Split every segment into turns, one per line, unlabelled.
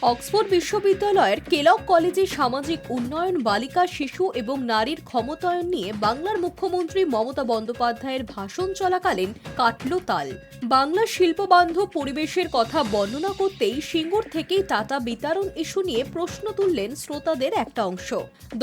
Oxford বিশ্ববিদ্যালয়ের Kellogg কলেজে সামাজিক উন্নয়ন, বালিকা, শিশু এবং নারীর ক্ষমতায়ন নিয়ে বাংলার মুখ্যমন্ত্রী মমতা বন্দ্যোপাধ্যায়ের ভাষণ চলাকালীন কাটল তাল। বাংলার শিল্পবান্ধব পরিবেশের কথা বর্ণনা করতেই সিঙ্গুর থেকেই টাটা বিতরণ ইস্যু নিয়ে প্রশ্ন তুললেন শ্রোতাদের একটা অংশ।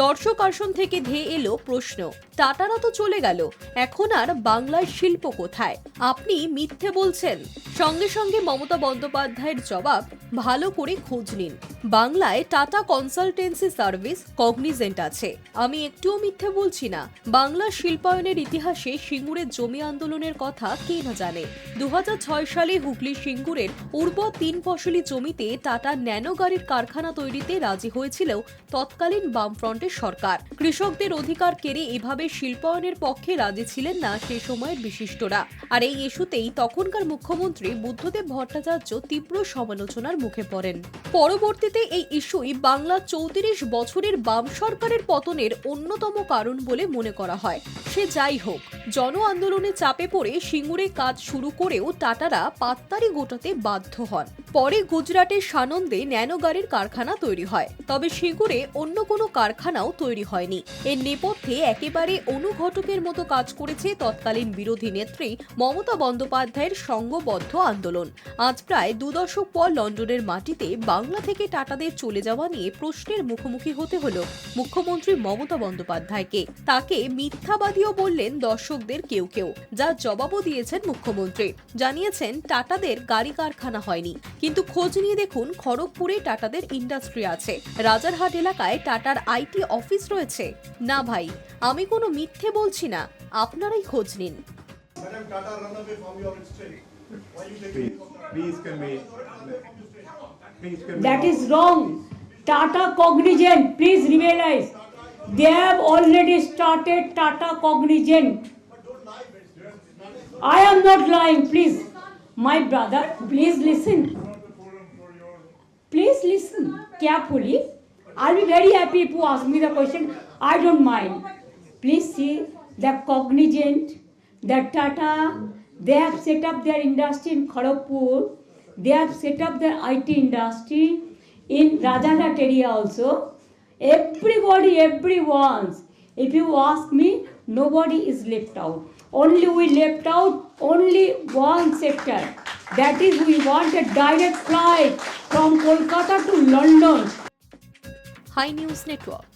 দর্শক আসন থেকে ধেয়ে এলো প্রশ্ন, টাটারা তো চলে গেল, এখন আর বাংলার শিল্প কোথায়? আপনি মিথ্যে বলছেন। সঙ্গে সঙ্গে মমতা বন্দ্যোপাধ্যায়ের জবাব, ভালো করে খোঁজ নিন। বাংলায় টাটা কনসালটেন্সি সার্ভিস, কগনিজেন্ট আছে। আমি একটুও মিথ্যে বলছি না। বাংলার শিল্পায়নের ইতিহাসে সিঙ্গুরের জমি আন্দোলনের কথা কে না জানে। 2006 সালে হুগলি সিঙ্গুরের উর্বর 3 ফসলি জমিতে টাটা ন্যানো গাড়ির কারখানা তৈরিতে রাজি হয়েছিল তৎকালীন বামফ্রন্টের সরকার। কৃষকদের অধিকার কেড়ে এভাবে শিল্পায়নের পক্ষে রাজি ছিলেন না সে সময়ের বিশিষ্টরা। আর এই ইস্যুতেই তখনকার মুখ্যমন্ত্রী বুদ্ধদেব ভট্টাচার্য তীব্র সমালোচনার মুখে পড়েন। পরবর্তীতে এই ইস্যুই বাংলা 34 বছরের বাম সরকারের পতনের অন্যতম কারণ বলে মনে করা হয়। সে যাই হোক, জন আন্দোলনে চাপে পড়ে সিঙ্গুরে কাজ শুরু করেও টাটারা পাত্তারি গোটাতে বাধ্য হন। পরে গুজরাটের সানন্দে ন্যানো গাড়ির কারখানা তৈরি হয়, তবে সিঙ্গুরে অন্য কোনো কারখানাও তৈরি হয়নি। এর নেপথ্যে একেবারে অনুঘটকের মতো কাজ করেছে তৎকালীন বিরোধী নেত্রী মমতা বন্দ্যোপাধ্যায়ের সংঘবদ্ধ আন্দোলন। আজ প্রায় 2 দশক পর লন্ডনের মাটিতে বাংলা থেকে টাটাদের চলে যাওয়া নিয়ে প্রশ্নের মুখোমুখি হতে হলো মুখ্যমন্ত্রী মমতা বন্দ্যোপাধ্যায়কে। তাকে মিথ্যাবাদীও বললেন দর্শকদের কেউ কেউ, যার জবাবও দিয়েছেন মুখ্যমন্ত্রী। জানিয়েছেন টাটাদের গাড়ি কারখানা হয়নি, কিন্তু খোঁজ নিয়ে দেখুন খড়গপুরে টাটাদের ইন্ডাস্ট্রি আছে, রাজারহাট এলাকায় টাটার আইটি অফিস রয়েছে। না ভাই, আমি কোনো মিথ্যে বলছি না, আপনারাই খোঁজ নিন।
Madam, Tata run away from your state. Why you taking
Please convey.
That is wrong. Tata Cognizant, please realize, they have already started Tata Cognizant. I am not lying, please. My brother, please listen. Please listen carefully. I'll be very happy if you ask me the question. I don't mind. Please see the Cognizant, the Tata, they have set up their industry in Kharagpur. They have set up their IT industry in Rajarhat area also. Everybody, everyone. If you ask me, nobody is left out. Only we left out only one sector. That is, we want a direct flight from Kolkata to London.
Hi news network.